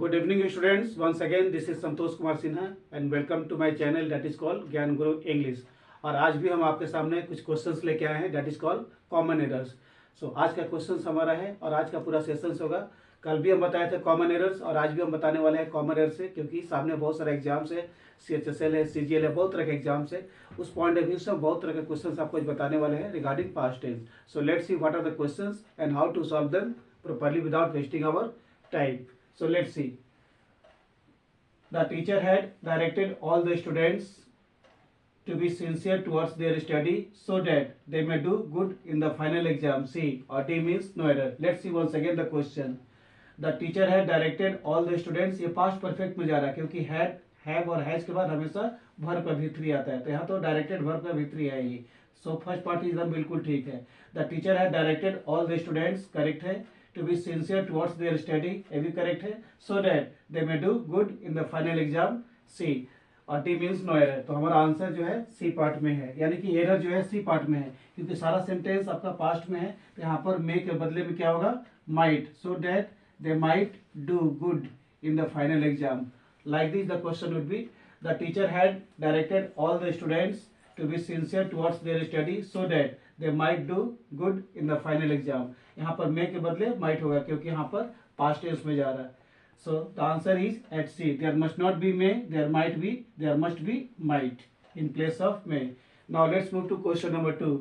Good evening students. Once again this is Santosh Kumar Sinha and welcome to my channel that is called ज्ञान गुरु English. और आज भी हम आपके सामने कुछ क्वेश्चंस लेके आए हैं that is called common errors. So आज का क्वेश्चंस हमारा है और आज का पूरा सेशंस होगा। कल भी हम बताए थे कॉमन एरर्स और आज भी हम बताने वाले हैं कॉमन एरर्स से, क्योंकि सामने बहुत सारे एग्जाम्स है, CHSL है, CGL है, बहुत तरह के एग्जाम्स है। उस पॉइंट ऑफ व्यू से बहुत तरह के क्वेश्चंस आपको बताने वाले हैं regarding past tense. So let's see what are the questions and how to solve them properly without wasting our time. So let's see. The teacher had directed all the students to be sincere towards their study so that they may do good in the final exam. C or D means no error. Let's see once again the question. The teacher had directed all the students. ये past perfect में जा रहा है क्योंकि had, have और has के बाद हमेशा verb का V3 आता है, तो यहाँ तो directed verb का V3 है ही। So first part एकदम बिल्कुल ठीक है। The teacher had directed all the students, correct है, to be sincere towards their study, ये भी correct है, so that they may do good in the final exam. C और D means no error। तो हमारा आंसर जो है C part में है, यानी कि एरर जो है C पार्ट में है, क्योंकि सारा सेंटेंस आपका पास्ट में है। तो यहाँ पर मे के बदले में क्या होगा, might, so that they might do good in the final exam. Like this the question would be, the teacher had directed all the students to be sincere towards their study so that they might do good in the final exam. यहाँ पर मे के बदले might होगा क्योंकि यहाँ पर past tense में जा रहा है। So the answer is at C. There must not be may, there might be, there must be might in place of may. Now let's move to question number 2.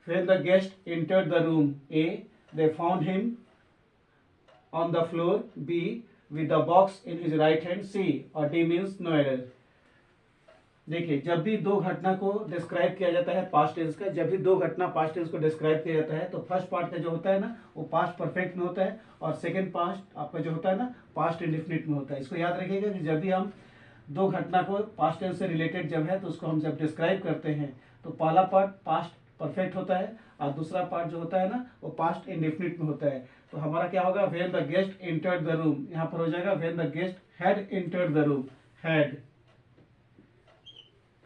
When the guest entered the room, A, they found him on the floor. B, with the box in his right hand. C or D means no error. देखिए, जब भी दो घटना को describe किया जाता है past tense का, जब भी दो घटना पास्ट टेंस को डिस्क्राइब किया जाता है तो फर्स्ट पार्ट का जो होता है ना वो पास्ट परफेक्ट में होता है और सेकंड पास्ट आपका जो होता है ना पास्ट इंडेफिनिट में होता है। इसको याद रखिएगा कि जब भी हम दो घटना को पास्ट टेंस से रिलेटेड जब है तो उसको हम जब डिस्क्राइब करते हैं तो पहला पार्ट पास्ट परफेक्ट होता है और दूसरा पार्ट जो होता है ना वो पास्ट इंडेफिनिट में होता है। तो हमारा क्या होगा, when the guest entered the room, यहाँ पर हो जाएगा when the guest had entered the room, had.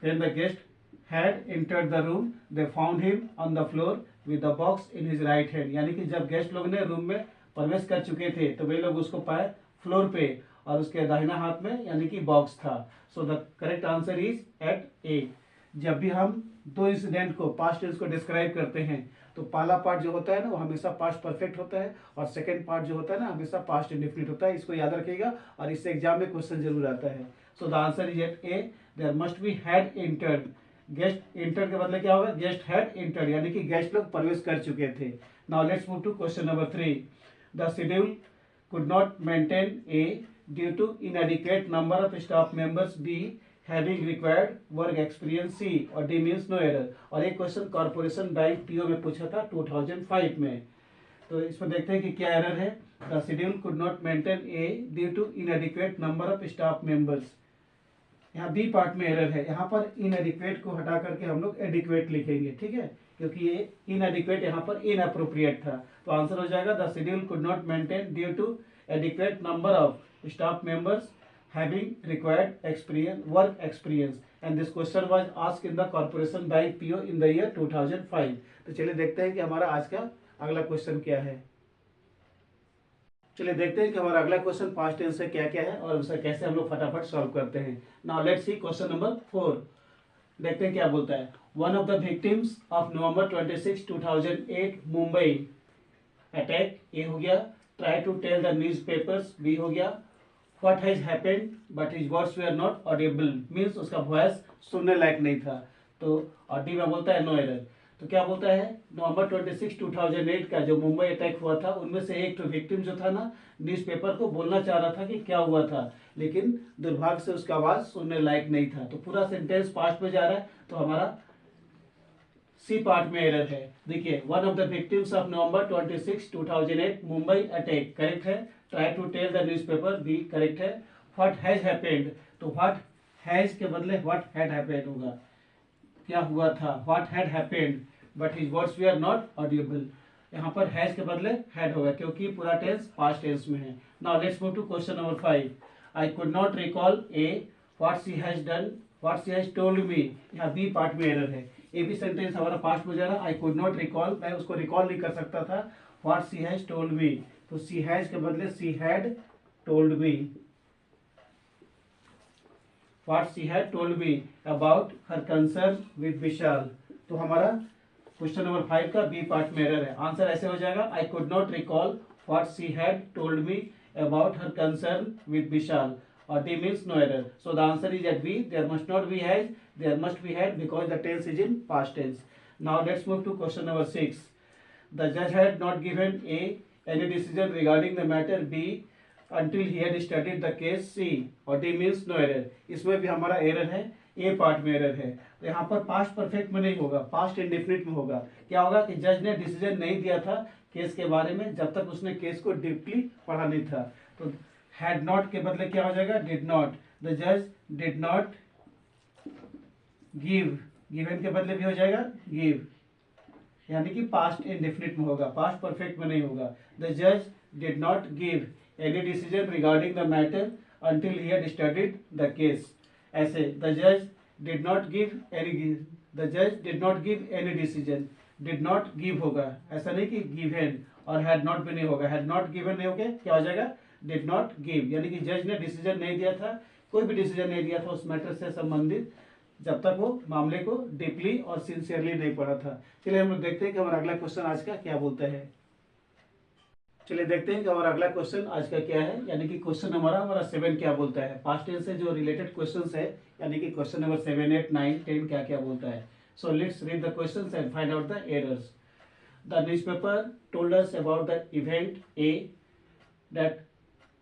When the guest had entered the room, they found him on the floor with the box in his right hand. यानी कि जब guest लोग ने room में प्रवेश कर चुके थे तो वे लोग उसको पाए फ्लोर पे और उसके दाहिना हाथ में यानी कि बॉक्स था। So the correct answer is at A. जब भी हम दो इंसिडेंट को पास्ट टेंस को डिस्क्राइब करते हैं तो पहला पार्ट जो होता है ना वो हमेशा पास्ट परफेक्ट होता है और सेकंड पार्ट जो होता है ना हमेशा पास्ट इंडेफिनिट होता है। इसको याद रखिएगा और इससे एग्जाम में क्वेश्चन जरूर आता है। So the answer is at A. There must be had entered. Guest entered के बदले क्या होगा, गेस्ट हैड एंटर्ड, यानी कि गेस्ट लोग प्रवेश कर चुके थे। Now let's move to question number 3. The schedule could not maintain A due to inadequate number of staff members. B, having required work experience. C और D means no error। और एक क्वेश्चन कॉर्पोरेशन बैंक PO में पूछा था 2005 में। तो इसमें देखते हैं कि क्या एरर है। The schedule could not maintain A due to inadequate number of staff members। यहाँ बी पार्ट में एरर है, यहाँ पर इनएडिक्वेट को हटा करके हम लोग एडिक्वेट लिखेंगे, ठीक है, क्योंकि ये इनएडिक्वेट यहाँ पर इनअप्रोप्रिएट था। तो आंसर हो जाएगा the schedule could not maintain due to adequate number of staff members having required experience work experience and this question was asked in the corporation bank PO in the year 2005। तो चलिए देखते हैं कि हमारा आज का अगला क्वेश्चन क्या है। चलिए देखते हैं कि हमारा अगला क्वेश्चन पास्ट टेंस से क्या क्या है और उसे कैसे हम लोग फटाफट सॉल्व करते हैं। Now let's see question number 4। देखते हैं क्या बोलता है। One of the victims of November 26, 2008 Mumbai attack, A हो गया। Try to tell the news papers, B हो गया। What has happened but his words were not audible, means उसका वॉइस सुनने लायक नहीं था। तो और डी में बोलता है नो एरर। तो क्या बोलता है, नवंबर 26, 2008 का जो मुंबई अटैक हुआ था उनमें से एक तो विक्टिम जो था ना न्यूज़पेपर को बोलना चाह रहा था कि क्या हुआ था, लेकिन दुर्भाग्य से उसका आवाज सुनने लायक नहीं था। तो पूरा सेंटेंस पास्ट में जा रहा है, तो हमारा सी पार्ट में एरर है। देखिए, one of the victims of November 26, 2008 Mumbai attack, correct है। Try to tell the newspaper, B correct है। व्हाट हैज हैपेंड, तो व्हाट हैज के बदले व्हाट हैड हैपेंड होगा, क्या हुआ था। What had happened but his words were not audible, यहाँ पर हैज के बदले हैड होगा क्योंकि पूरा टेंस पास्ट टेंस में है। Now let's move to question number 5. I could not recall a what she has done what she has told me, यहाँ बी पार्ट में एरर है। ए भी सेंटेंस हमारा पास्ट में जा रहा है। आई कुड नॉट रिकॉल, मैं उसको रिकॉल नहीं कर सकता था। What she has told me, तो शी हैज के बदले she had told me. what she had told me about her concern with Vishal. तो हमारा क्वेश्चन नंबर 5 का बी पार्ट में एरर है। आंसर ऐसे हो जाएगा, I could not recall what she had told me about her concern with Vishal, और D means no error. So the answer is at B, there must not be has, there must be had, because the tense is in past tense. Now let's move to question number 6। The जज had not given a any decision regarding the matter B until he had studied the case C, और D means no error। इसमें भी हमारा error है, ए part में error है। तो यहाँ पर पास्ट परफेक्ट में नहीं होगा, पास्ट इंडेफिनिट में होगा। क्या होगा कि जज ने डिसीजन नहीं दिया था केस के बारे में जब तक उसने केस को डीपली पढ़ा नहीं था। तो हैड नॉट के बदले क्या हो जाएगा, डिड नॉट। द जज डिड नॉट गिव, गिवन के बदले भी हो जाएगा गिव, यानी कि पास्ट इंडेफिनिट में होगा, पास्ट परफेक्ट में नहीं होगा। द जज did not give any decision regarding the matter until he had studied the case. ऐसे द जज did not give any, the जज did not give any decision, did not give होगा, ऐसा नहीं कि गिवन, और हैड नॉट भी नहीं होगा, हैड नॉट गिवन नहीं होगा, क्या हो जाएगा, डिड नॉट गिव। यानी कि जज ने डिसीजन नहीं दिया था, कोई भी डिसीजन नहीं दिया था उस मैटर से संबंधित जब तक वो मामले को डीपली और सिंसियरली नहीं पढ़ा था। चलिए हम लोग देखते हैं कि हमारा अगला क्वेश्चन आज का क्या बोलता है। चलिए देखते हैं कि हमारा अगला क्वेश्चन आज का क्या है, यानी कि क्वेश्चन हमारा 7 क्या बोलता है। पास्ट टेंस से जो रिलेटेड क्वेश्चंस है, यानी कि क्वेश्चन नंबर 7, 8, 9, 10 क्या क्या बोलता है। So let's read the questions and find out the errors. The newspaper told us about the event A that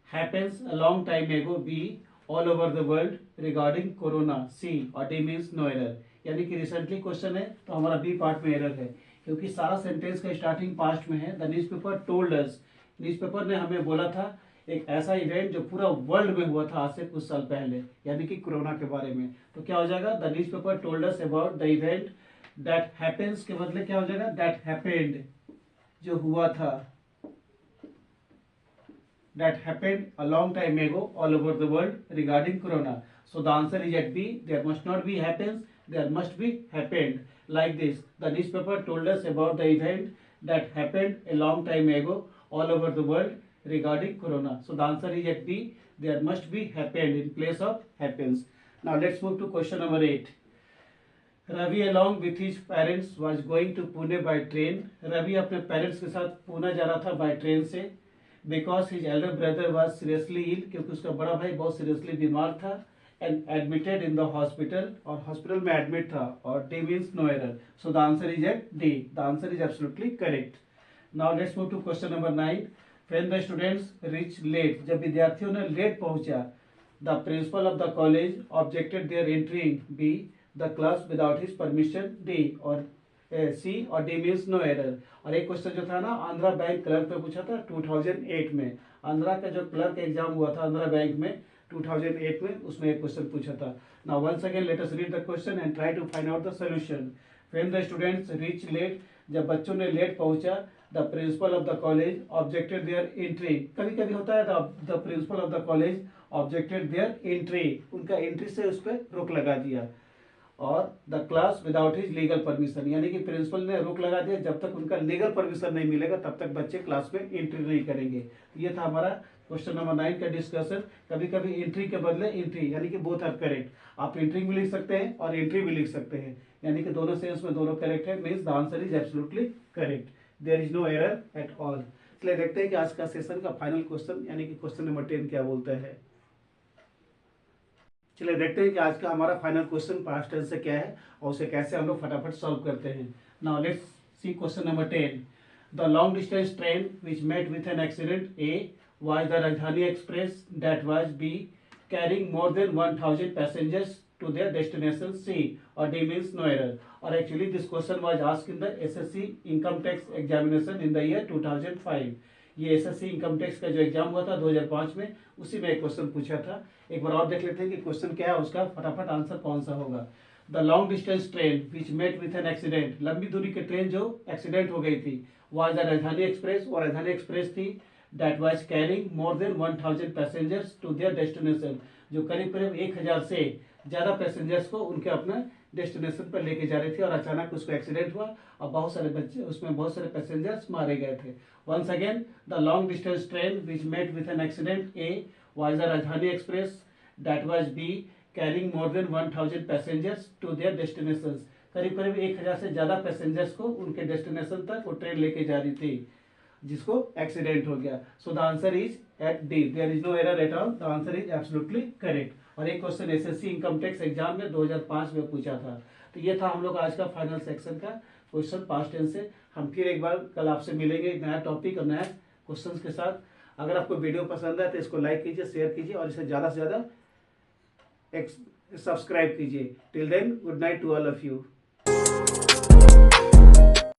happens a long time ago, B all over the world regarding corona, C और D means no error. यानी कि recently question है तो हमारा B part में error है, क्योंकि सारा सेंटेंस का स्टार्टिंग पास्ट में है। The newspaper told us, newspaper ने हमें बोला था एक ऐसा इवेंट जो पूरा वर्ल्ड में हुआ था आज से कुछ साल पहले, यानी कि कोरोना के बारे में। तो क्या हो जाएगा, the newspaper told us about the event that happens के बदले क्या हो जाएगा, दैट हैपेंड, जो हुआ था, that happened a long time ago all over the world regarding corona. So the answer is at B, there must not be happens, there must be happened. Like this, the newspaper told us about the event that happened a long time ago all over the world regarding corona. So the answer is at B, there must be happened in place of happens. Now let's move to question number 8. Ravi along with his parents was going to Pune by train. Ravi अपने parents के साथ पुणे जा रहा था by train से, because his elder brother was seriously ill, क्योंकि उसका बड़ा भाई बहुत सीरियसली बीमार था, and admitted in the hospital, और हॉस्पिटल में एडमिट था, और D means no error. So the answer is at D, the answer is absolutely correct. Now let's move to question number 9। When the students reach late, जब विद्यार्थियों ने late पहुंचा, the principal of the college objected their entering, be the class without his permission, D और C और D means no error. और एक question जो था ना आंध्रा बैंक क्लर्क पे पूछा था 2008 में, आंध्रा का जो क्लर्क एग्जाम हुआ था आंध्रा बैंक में 2008 में, उसमें एक क्वेश्चन पूछा था। Now once again let us read the question and try to find out the solution. When the students reach late, जब बच्चों ने लेट पहुंचा, the principal of the college objected their entry, कभी कभी होता है the principal of the college objected their entry, उनका entry से उस पर रोक लगा दिया, और the class without his legal permission, यानी कि प्रिंसिपल ने रोक लगा दिया, जब तक उनका लीगल परमिशन नहीं मिलेगा तब तक बच्चे क्लास में एंट्री नहीं करेंगे। ये था हमारा क्वेश्चन नंबर 9 का डिस्कशन। कभी कभी एंट्री के बदले एंट्री, यानी कि बोथ आर करेक्ट, आप एंट्री भी लिख सकते हैं और एंट्री भी लिख सकते हैं, यानी कि दोनों सेंस में दोनों करेक्ट है, means the answer is absolutely correct, there is no error at all. इसलिए देखते हैं कि आज का सेशन का फाइनल क्वेश्चन, यानी कि क्वेश्चन नंबर 10 क्या बोलता है। चलिए देखते हैं कि आज का हमारा फाइनल क्वेश्चन पास्ट टेंस से क्या है और उसे कैसे हम लोग फटाफट सॉल्व करते हैं। Now let's see question number 10। The long distance train which met with an accident A was the Rajdhani express that was B carrying more than 1000 passengers to their destination, C और डी मीन्स नो एरर। और actually this question was asked in the SSC income tax examination in the year 2005। ये SSC income tax का जो exam हुआ था 2005 में, उसी में एक क्वेश्चन पूछा था। एक बार और देख लेते हैं कि क्वेश्चन क्या है, उसका फटाफट आंसर कौन सा होगा। The long distance train which met with an accident, लंबी दूरी की ट्रेन जो एक्सीडेंट हो गई थी, वाज द राजधानी एक्सप्रेस, और राजधानी एक्सप्रेस थी, that was carrying more than 1000 passengers to their destination, जो करीब करीब 1000 से ज़्यादा पैसेंजर्स को उनके अपने डेस्टिनेशन पर लेके जा रही थी, और अचानक उसको एक्सीडेंट हुआ और बहुत सारे बच्चे, उसमें बहुत सारे पैसेंजर्स मारे गए थे। Once again, the long distance train which met with an accident A was the Rajdhani express, that was B carrying more than 1000 passengers to their destinations. करीब करीब 1000 से ज़्यादा पैसेंजर्स को उनके डेस्टिनेशन तक वो ट्रेन लेके जा रही थी, जिसको एक्सीडेंट हो गया। So the answer is at D, there is no error at all, the answer is absolutely correct. और एक क्वेश्चन एसएससी इनकम टैक्स एग्जाम में 2005 में पूछा था। तो ये था हम लोग आज का फाइनल सेक्शन का क्वेश्चन पास्ट टेंस से। हम फिर एक बार कल आपसे मिलेंगे एक नया टॉपिक और नया क्वेश्चन के साथ। अगर आपको वीडियो पसंद है तो इसको लाइक कीजिए, शेयर कीजिए और इसे ज़्यादा से ज़्यादा सब्सक्राइब कीजिए। Till then, good night to all of you.